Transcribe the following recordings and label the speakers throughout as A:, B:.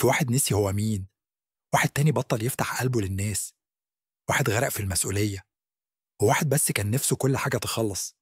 A: في واحد نسي هو مين، واحد تاني بطل يفتح قلبه للناس، واحد غرق في المسؤولية، وواحد بس كان نفسه كل حاجة تخلص.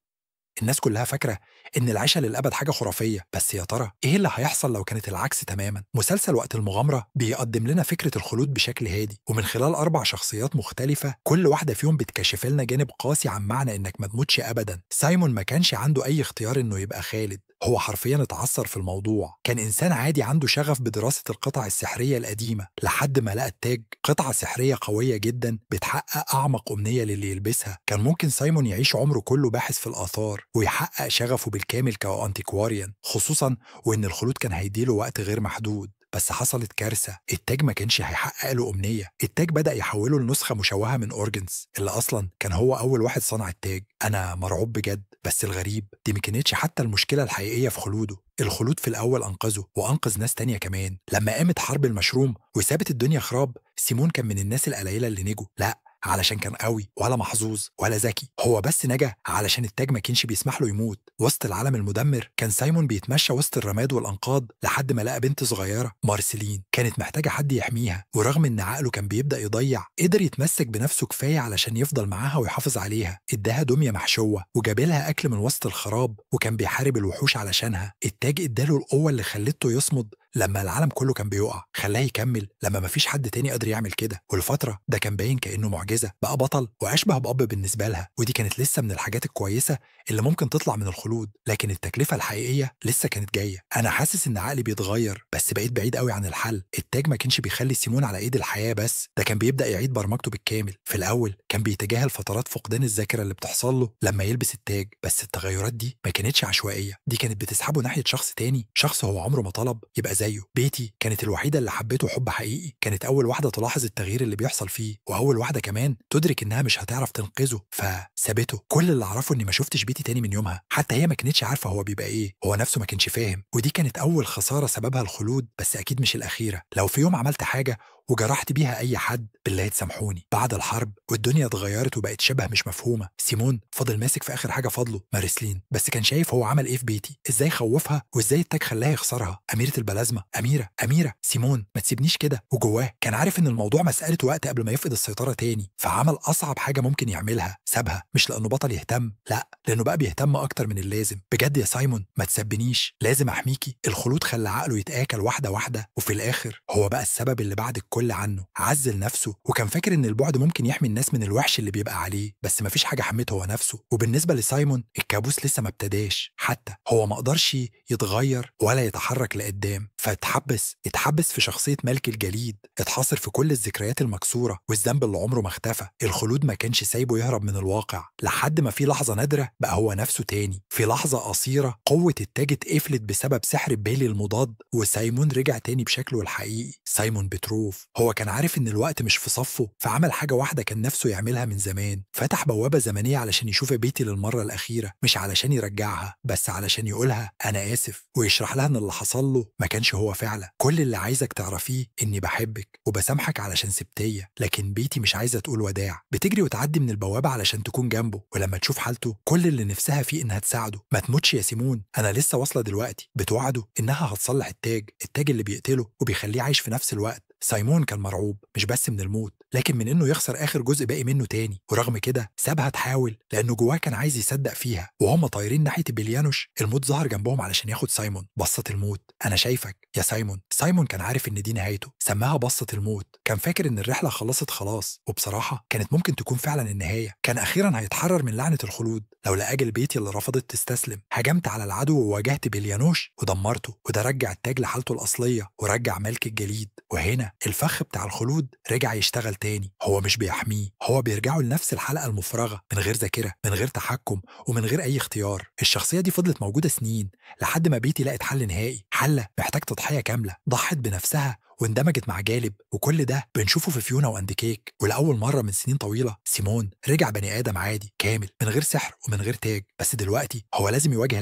A: الناس كلها فاكرة إن العيشة للأبد حاجة خرافية، بس يا ترى إيه اللي هيحصل لو كانت العكس تماما؟ مسلسل وقت المغامرة بيقدم لنا فكرة الخلود بشكل هادي، ومن خلال 4 شخصيات مختلفة كل واحدة فيهم بتكشف لنا جانب قاسي عن معنى إنك ما تموتش أبدا. سايمون ما كانش عنده أي اختيار إنه يبقى خالد، هو حرفيا اتعثر في الموضوع. كان إنسان عادي عنده شغف بدراسة القطع السحرية القديمة لحد ما لقى التاج، قطعة سحرية قوية جدا بتحقق أعمق أمنية للي يلبسها. كان ممكن سايمون يعيش عمره كله باحث في الآثار ويحقق شغفه بالكامل كأنتيكواريان، خصوصا وإن الخلود كان هيديله وقت غير محدود. بس حصلت كارثة، التاج ما كانش هيحقق له أمنية. التاج بدأ يحوله لنسخة مشوهة من أورجنز اللي أصلا كان هو أول واحد صنع التاج. أنا مرعوب بجد، بس الغريب دي ما كانتش حتى المشكلة الحقيقية في خلوده. الخلود في الأول أنقذه وأنقذ ناس تانية كمان. لما قامت حرب المشروم وسابت الدنيا خراب، سيمون كان من الناس القليلة اللي نجوا، لا علشان كان قوي ولا محظوظ ولا ذكي، هو بس نجا علشان التاج ما كانش بيسمح له يموت. وسط العالم المدمر كان سايمون بيتمشى وسط الرماد والأنقاض لحد ما لقى بنت صغيرة، مارسيلين، كانت محتاجة حد يحميها. ورغم إن عقله كان بيبدأ يضيع، قدر يتمسك بنفسه كفاية علشان يفضل معاها ويحافظ عليها. اداها دمية محشوة وجابلها أكل من وسط الخراب، وكان بيحارب الوحوش علشانها. التاج اداله القوة اللي خلته يصمد لما العالم كله كان بيقع، خلاه يكمل لما مفيش حد تاني قادر يعمل كده. والفترة ده كان باين كأنه معجزة، بقى بطل وأشبه بأب بالنسبة لها. ودي كانت لسه من الحاجات الكويسة اللي ممكن تطلع من الخلود، لكن التكلفة الحقيقية لسه كانت جاية. أنا حاسس إن عقلي بيتغير، بس بقيت بعيد قوي عن الحل. التاج ما كانش بيخلي سيمون على إيد الحياة بس، ده كان بيبدأ يعيد برمجته بالكامل. في الأول كان بيتجاهل فترات فقدان الذاكرة اللي بتحصل له لما يلبس التاج، بس التغيرات دي ما كانتش عشوائية، دي كانت بتسحبه ناحية شخص تاني، شخص هو عمره ما طلب يبقى زيه. بيتي كانت الوحيدة اللي حبته حب حقيقي، كانت أول واحدة تلاحظ التغيير اللي بيحصل فيه، وأول واحدة كمان تدرك إنها مش هتعرف تنقذه، فسابته. كل اللي أعرفه إني ما شفتش بيتي تاني من يومها، حتى هي ما كانتش عارفة هو بيبقى إيه، هو نفسه ما كانش فاهم. ودي كانت أول خسارة سببها الخلود، بس أكيد مش الأخيرة. لو في يوم عملت حاجة وجرحت بيها أي حد، بالله تسامحوني. بعد الحرب والدنيا اتغيرت وبقت شبه مش مفهومة، سيمون فضل ماسك في آخر حاجة فضله، مارسلين، بس كان شايف هو عمل إيه في بيتي، إزاي خوفها وإزاي التاج خلاها يخسرها. أميرة البلازما، أميرة سيمون ما تسيبنيش كده. وجواه كان عارف إن الموضوع مسألة وقت قبل ما يفقد السيطرة تاني، فعمل أصعب حاجة ممكن يعملها، سابها. مش لأنه بطل يهتم، لا، لأنه بقى بيهتم أكتر من اللازم. بجد يا سايمون ما تسبنيش، لازم أحميكي. الخلود خلى عقله يتآكل واحدة واحدة، وفي الآخر هو بقى السبب اللي بعد الكل عنه. عزل نفسه وكان فاكر إن البعد ممكن يحمي الناس من الوحش اللي بيبقى عليه، بس مفيش حاجة حمته هو نفسه. وبالنسبة لسايمون الكابوس لسه ما ابتداش، حتى هو ما قدرش يتغير ولا يتحرك لقدام، اتحبس في شخصية ملك الجليد، اتحاصر في كل الذكريات المكسورة والذنب اللي عمره ما اختفى. الخلود ما كانش سايبه يهرب من الواقع، لحد ما في لحظة نادرة بقى هو نفسه تاني. في لحظة قصيرة قوة التاج اتقفلت بسبب سحر بيلي المضاد، وسايمون رجع تاني بشكله الحقيقي. سايمون بتروف هو كان عارف ان الوقت مش في صفه، فعمل حاجة واحدة كان نفسه يعملها من زمان، فتح بوابة زمنية علشان يشوف بيتي للمرة الأخيرة، مش علشان يرجعها، بس علشان يقولها أنا آسف، ويشرح لها ان اللي حصل له ما كانش هو فعلا. كل اللي عايزك تعرفيه اني بحبك وبسامحك علشان سبتية، لكن بيتي مش عايزة تقول وداع. بتجري وتعدي من البوابة علشان تكون جنبه، ولما تشوف حالته كل اللي نفسها فيه انها تساعده. ما تموتش يا سيمون، انا لسه واصلة دلوقتي. بتوعده انها هتصلح التاج اللي بيقتله وبيخليه عايش في نفس الوقت. سايمون كان مرعوب مش بس من الموت، لكن من انه يخسر اخر جزء باقي منه تاني. ورغم كده سابها تحاول، لانه جواه كان عايز يصدق فيها. وهم طايرين ناحية بليانوش، الموت ظهر جنبهم علشان ياخد سايمون. بصة الموت، انا شايفك يا سايمون. سايمون كان عارف ان دي نهايته، سماها بصة الموت. كان فاكر ان الرحلة خلصت خلاص، وبصراحة كانت ممكن تكون فعلا النهاية. كان اخيرا هيتحرر من لعنة الخلود لولا اجل بيتي اللي رفضت تستسلم. هجمت على العدو وواجهت بليانوش ودمرته، وده رجع التاج لحالته الاصلية ورجع ملك الجليد. وهنا الفخ بتاع الخلود رجع يشتغل تاني. هو مش بيحميه، هو بيرجعه لنفس الحلقة المفرغة، من غير ذاكرة، من غير تحكم، ومن غير اي اختيار. الشخصية دي فضلت موجودة سنين لحد ما بيتي لقت حل نهائي، حلة محتاج تضحية كاملة، ضحت بنفسها واندمجت مع جالب. وكل ده بنشوفه في فيونا واند كيك. ولأول مرة من سنين طويلة سيمون رجع بني آدم عادي كامل، من غير سحر ومن غير تاج. بس دلوقتي هو لازم يواجه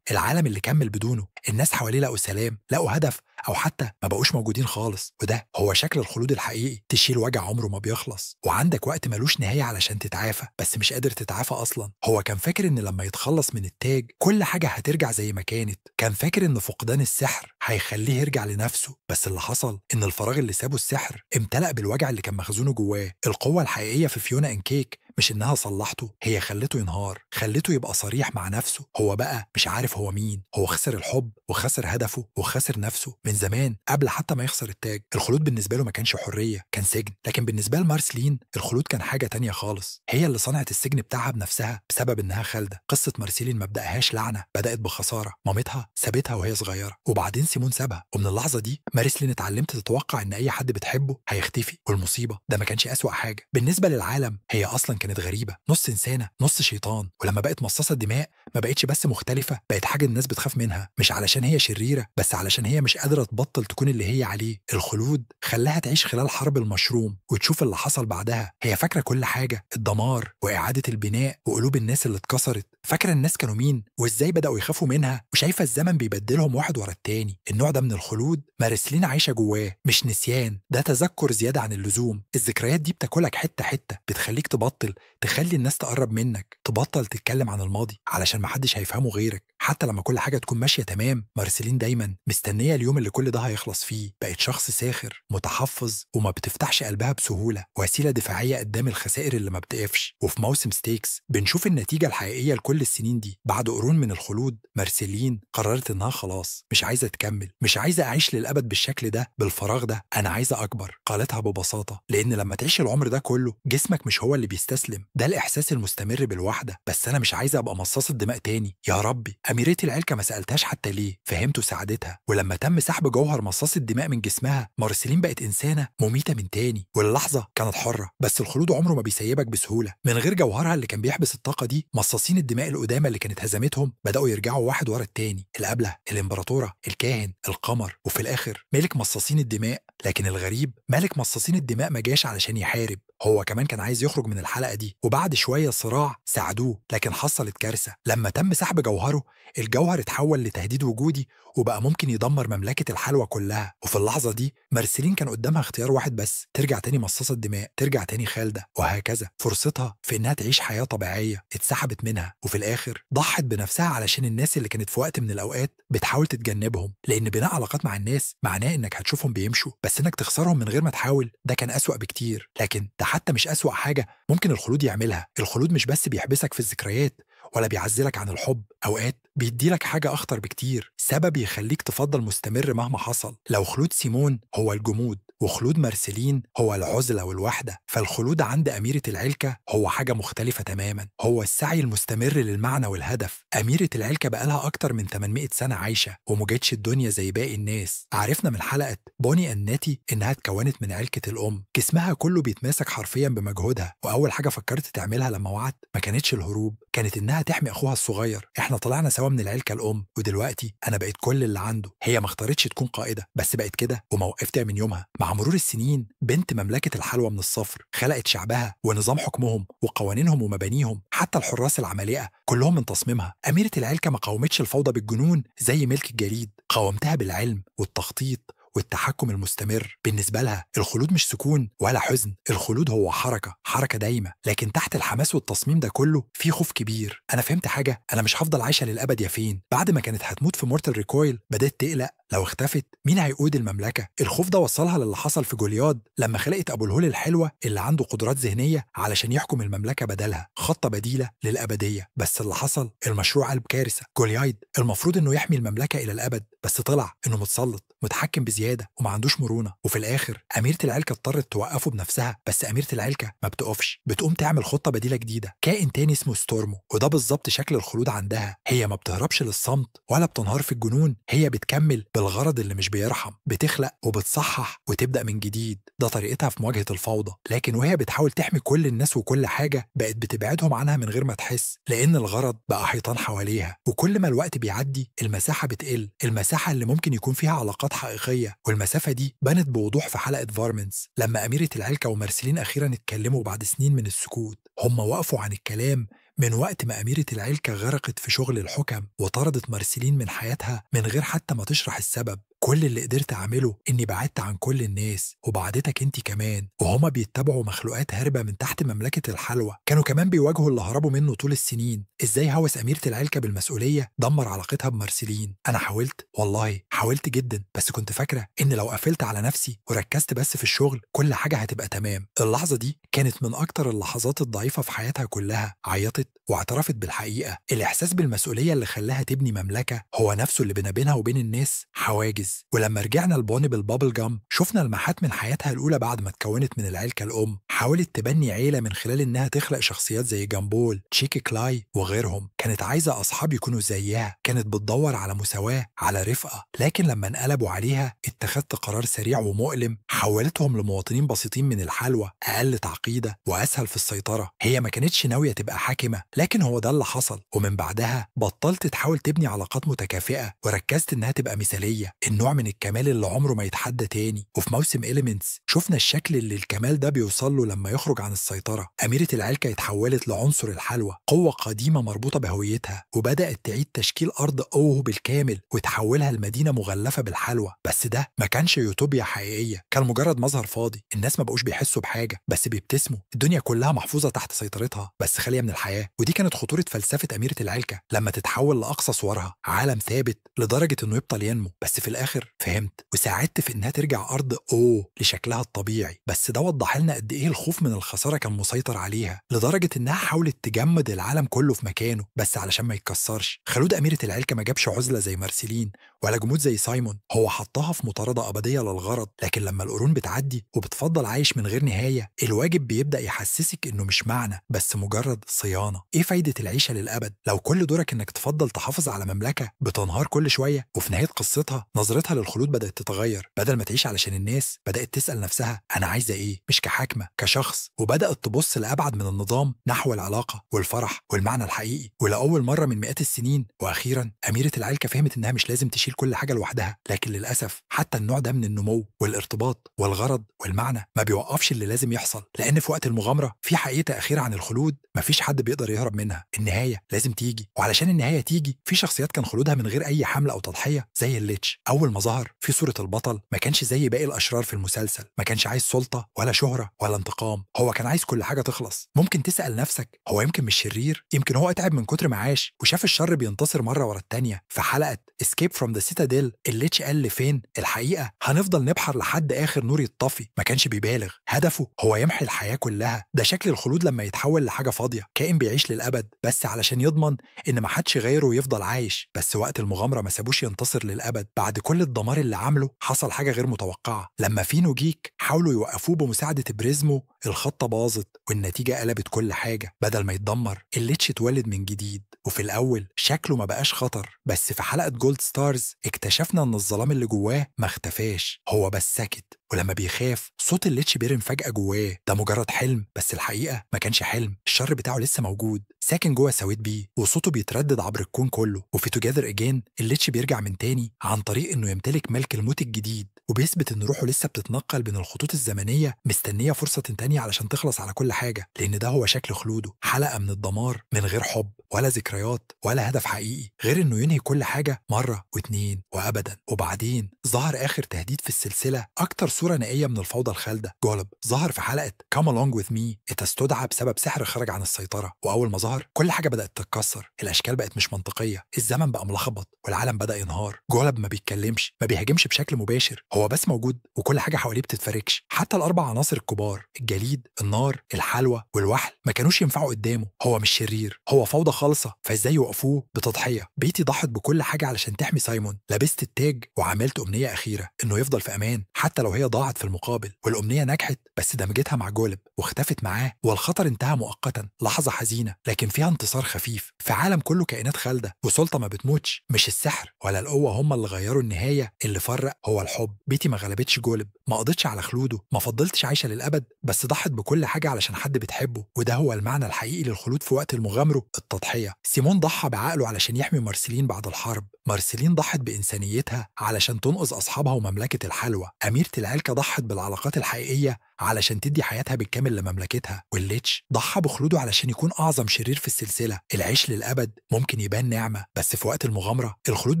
A: العالم اللي كمل بدونه. الناس حواليه لقوا سلام، لقوا هدف، أو حتى ما بقوش موجودين خالص. وده هو شكل الخلود الحقيقي، تشيل وجع عمره ما بيخلص، وعندك وقت ملوش نهاية علشان تتعافى، بس مش قادر تتعافى أصلا. هو كان فاكر إن لما يتخلص من التاج كل حاجة هترجع زي ما كانت، كان فاكر إن فقدان السحر هيخليه يرجع لنفسه، بس اللي حصل إن الفراغ اللي سابه السحر امتلأ بالوجع اللي كان مخزونه جواه. القوة الحقيقية في فيونا إن كيك مش إنها صلحته، هي خلته ينهار، خلته يبقى صريح مع نفسه. هو بقى مش عارف هو مين، هو خسر الحب وخسر هدفه وخسر نفسه من زمان قبل حتى ما يخسر التاج. الخلود بالنسبة له ما كانش حرية، كان سجن. لكن بالنسبة لمارسلين الخلود كان حاجة تانية خالص. هي اللي صنعت السجن بتاعها بنفسها بسبب إنها خالدة. قصة مارسيلين ما بدأهاش لعنة، بدأت بخسارة. مامتها سابتها وهي صغيرة، وبعدين سيمون سابها. ومن اللحظة دي مارسلين اتعلمت تتوقع إن أي حد بتحبه هيختفي. والمصيبة ده ما كانش أسوأ حاجة بالنسبة للعالم، هي أصلا كانت غريبة، نص إنسانة نص شيطان. ولما بقت مصاصة دماء ما بقتش بس مختلفة، بقت حاجة الناس بتخاف منها، مش علشان هي شريرة، بس علشان هي مش قادرة تبطل تكون اللي هي عليه. الخلود خلاها تعيش خلال حرب المشروم وتشوف اللي حصل بعدها. هي فاكرة كل حاجة، الدمار وإعادة البناء وقلوب الناس اللي اتكسرت. فاكرة الناس كانوا مين وإزاي بدأوا يخافوا منها، وشايفة الزمن بيبدلهم واحد ورا التاني. النوع ده من الخلود مارسلين عايشة جواه، مش نسيان، ده تذكر زيادة عن اللزوم. الذكريات دي بتاكلك حتة حتة، بتخليك تبطل تخلي الناس تقرب منك، تبطل تتكلم عن الماضي علشان محدش هيفهمه غيرك. حتى لما كل حاجة تكون ماشية تمام، مارسلين دايما مستنية اليوم اللي كل ده هيخلص فيه. بقت شخص ساخر متحفظ وما بتفتحش قلبها بسهولة، وسيلة دفاعية قدام الخسائر اللي ما بتقفش. وفي موسم ستيكس بنشوف النتيجة الحقيقية لكل السنين دي. بعد قرون من الخلود مارسلين قررت انها خلاص مش عايزة تكمل، مش عايزة اعيش للأبد بالشكل ده بالفراغ ده، انا عايزة اكبر. قالتها ببساطة لان لما تعيش العمر ده كله جسمك مش هو اللي بيستسلم، ده الاحساس المستمر بالوحدة. بس انا مش عايزة ابقى مصاصة دماء تاني. يا ربي، أميرتي العلكة ما سألتهاش حتى ليه، فهمته ساعدتها. ولما تم سحب جوهر مصاص الدماء من جسمها مارسلين بقت إنسانة مميتة من تاني، واللحظة كانت حرة. بس الخلود عمره ما بيسيبك بسهولة. من غير جوهرها اللي كان بيحبس الطاقة دي، مصاصين الدماء القدامى اللي كانت هزمتهم بدأوا يرجعوا واحد ورا التاني. الأبلة، الإمبراطورة، الكاهن، القمر، وفي الآخر ملك مصاصين الدماء. لكن الغريب ملك مصاصين الدماء ما جاش علشان يحارب، هو كمان كان عايز يخرج من الحلقة دي. وبعد شوية صراع ساعدوه، لكن حصلت كارثة. لما تم سحب جوهره الجوهر اتحول لتهديد وجودي، وبقى ممكن يدمر مملكة الحلوى كلها. وفي اللحظة دي مارسلين كان قدامها اختيار واحد بس، ترجع تاني مصاصة دماء، ترجع تاني خالدة، وهكذا. فرصتها في انها تعيش حياة طبيعية اتسحبت منها، وفي الاخر ضحت بنفسها علشان الناس اللي كانت في وقت من الاوقات بتحاول تتجنبهم. لان بناء علاقات مع الناس معناه انك هتشوفهم بيمشوا، بس انك تخسرهم من غير ما تحاول ده كان اسوأ بكتير. لكن ده حتى مش اسوأ حاجة ممكن الخلود يعملها. الخلود مش بس بيحبسك في الذكريات ولا بيعزلك عن الحب، أوقات بيديلك حاجة أخطر بكتير، سبب يخليك تفضل مستمر مهما حصل. لو خلود سيمون هو الجمود وخلود مارسلين هو العزلة والوحدة، فالخلود عند أميرة العلكة هو حاجة مختلفة تماما، هو السعي المستمر للمعنى والهدف. أميرة العلكة بقالها أكتر من 800 سنة عايشة ومجتش الدنيا زي باقي الناس. عرفنا من حلقة بوني الناتي إنها اتكونت من علكة الأم، جسمها كله بيتماسك حرفيا بمجهودها. وأول حاجة فكرت تعملها لما وعت ما كانتش الهروب، كانت إنها تحمي أخوها الصغير. إحنا طلعنا سوا من العلكة الأم، ودلوقتي أنا بقيت كل اللي عنده. هي ما اختارتش تكون قائدة، بس بقت كده وما وقفتها من يومها. مع مرور السنين بنت مملكة الحلوى من الصفر خلقت شعبها ونظام حكمهم وقوانينهم ومبانيهم، حتى الحراس العمالقة كلهم من تصميمها. أميرة العلكة ما قاومتش الفوضى بالجنون زي ملك الجليد، قاومتها بالعلم والتخطيط والتحكم المستمر. بالنسبة لها الخلود مش سكون ولا حزن، الخلود هو حركة، حركة دايمة. لكن تحت الحماس والتصميم ده كله في خوف كبير. أنا فهمت حاجة، أنا مش هفضل عايشة للأبد يا فين. بعد ما كانت هتموت في مورتال ريكويل بدأت تقلق، لو اختفت مين هيقود المملكة؟ الخوف ده وصلها للي حصل في جولياد لما خلقت أبو الهول الحلوة اللي عنده قدرات ذهنية علشان يحكم المملكة بدلها، خطة بديلة للأبدية. بس اللي حصل المشروع قلب كارثة. جوليايد المفروض إنه يحمي المملكة إلى الأبد، بس طلع إنه متسلط متحكم بزيادة وما عندوش مرونة. وفي الآخر أميرة العلكة اضطرت توقفه بنفسها، بس أميرة العلكة ما بتقفش، بتقوم تعمل خطة بديلة جديدة، كائن تاني اسمه ستورمو. وده بالظبط شكل الخلود عندها، هي ما بتهربش للصمت ولا بتنهار في الجنون، هي بتكمل بالغرض اللي مش بيرحم، بتخلق وبتصحح وتبدأ من جديد. ده طريقتها في مواجهة الفوضى. لكن وهي بتحاول تحمي كل الناس وكل حاجة بقت بتبعدهم عنها من غير ما تحس، لأن الغرض بقى حيطان حواليها. وكل ما الوقت بيعدي المساحة بتقل، المساحة اللي ممكن يكون فيها علاقات حقيقية. والمسافة دي بانت بوضوح في حلقة فارمنز لما أميرة العلكة ومارسلين أخيرا اتكلموا بعد سنين من السكوت. هم وقفوا عن الكلام من وقت ما أميرة العلكة غرقت في شغل الحكم وطردت مارسلين من حياتها من غير حتى ما تشرح السبب. كل اللي قدرت أعمله إني بعدت عن كل الناس وبعدتك أنت كمان، وهما بيتبعوا مخلوقات هاربة من تحت مملكة الحلوى. كانوا كمان بيواجهوا اللي هربوا منه طول السنين. إزاي هوس أميرة العلكة بالمسؤولية دمر علاقتها بمارسيلين. أنا حاولت، والله حاولت جدا، بس كنت فاكرة إن لو قفلت على نفسي وركزت بس في الشغل كل حاجة هتبقى تمام. اللحظة دي كانت من أكتر اللحظات الضعيفة في حياتها كلها. عيطت واعترفت بالحقيقة. الإحساس بالمسؤولية اللي خلاها تبني مملكة هو نفسه اللي بينها وبين الناس حواجز. ولما رجعنا لبوني بالبابل جام شفنا لمحات من حياتها الأولى بعد ما اتكونت من العيلة الأم. حاولت تبني عيلة من خلال إنها تخلق شخصيات زي جامبول، تشيكي كلاي وغيرهم. كانت عايزة أصحاب يكونوا زيها، كانت بتدور على مساواة، على رفقة. لكن لما انقلبوا عليها اتخذت قرار سريع ومؤلم، حولتهم لمواطنين بسيطين من الحلوى، أقل تعقيدة وأسهل في السيطرة. هي ما كانتش ناوية تبقى حاكمة، لكن هو ده اللي حصل. ومن بعدها بطلت تحاول تبني علاقات متكافئة وركزت إنها تبقى مثالية، النوع من الكمال اللي عمره ما يتحدى تاني. وفي موسم إليمنتس شفنا الشكل اللي الكمال ده بيوصل له لما يخرج عن السيطرة. أميرة العلكة اتحولت لعنصر الحلوى، قوة قديمة مربوطة بهويتها، وبدأت تعيد تشكيل أرض أوه بالكامل وتحولها لمدينة مغلفة بالحلوى. بس ده ما كانش يوتوبيا حقيقية، كان مجرد مظهر فاضي. الناس ما بقوش بيحسوا بحاجة بس بيبتسموا. الدنيا كلها محفوظة تحت سيطرتها بس خالية من الحياة. ودي كانت خطورة فلسفة أميرة العلكة لما تتحول لأقصى صورها، عالم ثابت لدرجة إنه يبطل ينمو. بس في الآخر فهمت وساعدت في إنها ترجع أرض أوه لشكلها الطبيعي. بس ده وضح لنا قد إيه الخوف من الخسارة كان مسيطر عليها، لدرجة إنها حاولت تجمد العالم كله في مكانه بس علشان ما يتكسرش. خلود أميرة العلكة ما جابش عزلة زي مارسيلين ولا جمود زي سايمون، هو حطها في مطاردة أبدية للغرض. لكن لما القرون بتعدي وبتفضل عايش من غير نهاية، الواجب بيبدأ يحسسك إنه مش معنى بس مجرد صيانة. إيه فايدة العيشة للأبد لو كل دورك إنك تفضل تحافظ على مملكة بتنهار كل شوية؟ وفي نهاية قصتها نظرتها للخلود بدأت تتغير. بدل ما تعيش علشان الناس بدأت تسأل نفسها أنا عايزة إيه، مش كحاكمة كشخص. وبدأت تبص لأبعد من النظام، نحو العلاقة والفرح والمعنى الحقيقي. ولأول مرة من مئات السنين وأخيرا أميرة العلكة فهمت إنها مش لازم تشيل كل حاجة لوحدها. لكن للأسف حتى النوع ده من النمو والارتباط والغرض والمعنى ما بيوقفش اللي لازم يحصل. لأن في وقت المغامرة في حقيقة أخيرة عن الخلود مفيش حد بيقدر يهرب منها. النهاية لازم تيجي، وعلشان النهاية تيجي في شخصيات كان خلودها من غير أي حملة أو تضحية زي الليتش. أول ما ظهر في صورة البطل ما كانش زي باقي الأشرار في المسلسل، ما كانش عايز سلطة ولا شهرة ولا انتقام، هو كان عايز كل حاجة تخلص. ممكن تسأل نفسك هو يمكن مش شرير، يمكن هو اتعب من كتر ما عاش وشاف الشر بينتصر مرة ورا التانية. في حلقة Escape from the Citadel الليتش قال لفين الحقيقة هنفضل نبحر لحد آخر نور يطفي. ما كانش بيبالغ، هدفه هو يمحي الحياة كلها. ده شكل الخلود لما يتحول لحاجة فاضية، كائن بيعيش للأبد بس علشان يضمن إن ما حدش غيره يفضل عايش. بس وقت المغامرة ما سابوش ينتصر للأبد. بعد كل الدمار اللي عمله حصل حاجة غير متوقعة. لما فينو جيك حاولوا يوقفوه بمساعدة بريزمو، الخطة باظت والنتيجة قلبت كل حاجة. بدل ما يتدمر الليتش اتولد من جديد. وفي الأول شكله ما بقاش خطر، بس في حلقة جولد ستارز اكتشفنا إن الظلام اللي جواه ما اختفاش، هو بس سكت. ولما بيخاف صوت الليتش بيرن فجأة جواه. ده مجرد حلم، بس الحقيقة ما كانش حلم. الشر بتاعه لسه موجود، ساكن جوه سويت بيه، وصوته بيتردد عبر الكون كله. وفي توجذر اجين الليتش بيرجع من تاني عن طريق انه يمتلك ملك الموت الجديد، وبيثبت ان روحه لسه بتتنقل بين الخطوط الزمنية مستنية فرصة تانية علشان تخلص على كل حاجة. لان ده هو شكل خلوده، حلقة من الدمار من غير حب ولا ذكريات ولا هدف حقيقي غير انه ينهي كل حاجة مرة واتنين وابدا. وبعدين ظهر اخر تهديد في السلسلة، اكتر صورة نائية من الفوضى الخالدة. جولب ظهر في حلقة Come Along With Me، اتستدعى بسبب سحر خرج عن السيطرة. واول ما ظهر كل حاجة بدأت تتكسر، الاشكال بقت مش منطقية، الزمن بقى ملخبط والعالم بدأ ينهار. جولب ما بيتكلمش، ما بيهاجمش بشكل مباشر، هو بس موجود وكل حاجة حواليه بتتفركش. حتى الاربع عناصر الكبار، الجليد، النار، الحلوى والوحل، ما كانوش ينفعوا قدامه. هو مش شرير، هو فوضى خالصة، فازاي يوقفوه بتضحية؟ بيتي ضحت بكل حاجة علشان تحمي سايمون، لبست التاج وعملت أمنية أخيرة إنه يفضل في أمان حتى لو هي ضاعت في المقابل. والأمنية نجحت، بس دمجتها مع جولب واختفت معاه، والخطر انتهى مؤقتا. لحظة حزينة لكن فيها انتصار خفيف. في عالم كله كائنات خالدة وسلطة ما بتموتش، مش السحر ولا القوة هم اللي غيروا النهاية، اللي فرق هو الحب. بيتي ما غلبتش جولب، ما قضتش على خلوده، ما فضلتش عايشة للأبد، بس ضحت بكل حاجة علشان حد بتحبه. وده هو المعنى الحقيقي للخلود في وقت المغامرة، التضحية. سيمون ضحى بعقله علشان يحمي مارسيلين بعد الحرب، مارسيلين ضحت بإنسانيتها علشان تنقذ أصحابها ومملكة الحلوى، أميرة العلكة ضحت بالعلاقات الحقيقية علشان تدي حياتها بالكامل لمملكتها، والليتش ضحى بخلوده علشان يكون أعظم شرير في السلسلة. العيش للأبد ممكن يبان نعمة، بس في وقت المغامرة الخلود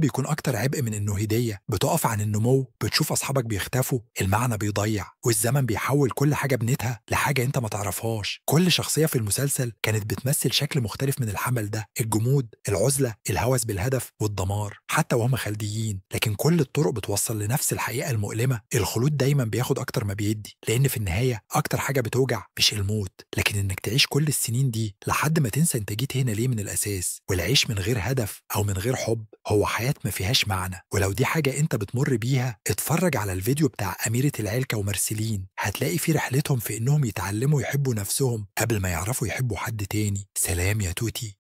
A: بيكون أكتر عبء من إنه هدية. بتقف عن النمو، بتشوف أصحابك بيختفوا، المعنى بيضيع، والزمن بيحول كل حاجة بنيتها لحاجة أنت ما تعرفهاش. كل شخصية في المسلسل كانت بتمثل شكل مختلف من الحمل ده: الجمود، العزلة، الهوس بالهدف، والدمار. حتى وهم خلديين، لكن كل الطرق بتوصل لنفس الحقيقة المؤلمة: الخلود دايما بياخد أكتر ما بيدي، لأن في النهاية أكتر حاجة بتوجع مش الموت، لكن إنك تعيش كل السنين دي لحد ما تنسى أنت جيت هنا ليه من الأساس. والعيش من غير هدف أو من غير حب هو حياة ما فيهاش معنى. ولو دي حاجة أنت بتمر بيها، اتفرج على الفيديو بتاع أميرة العلكة ومرسلين، هتلاقي في رحلتهم في إنهم يتعلموا يحبوا نفسهم قبل ما يعرفوا يحبوا حد تاني. سلام يا توتي.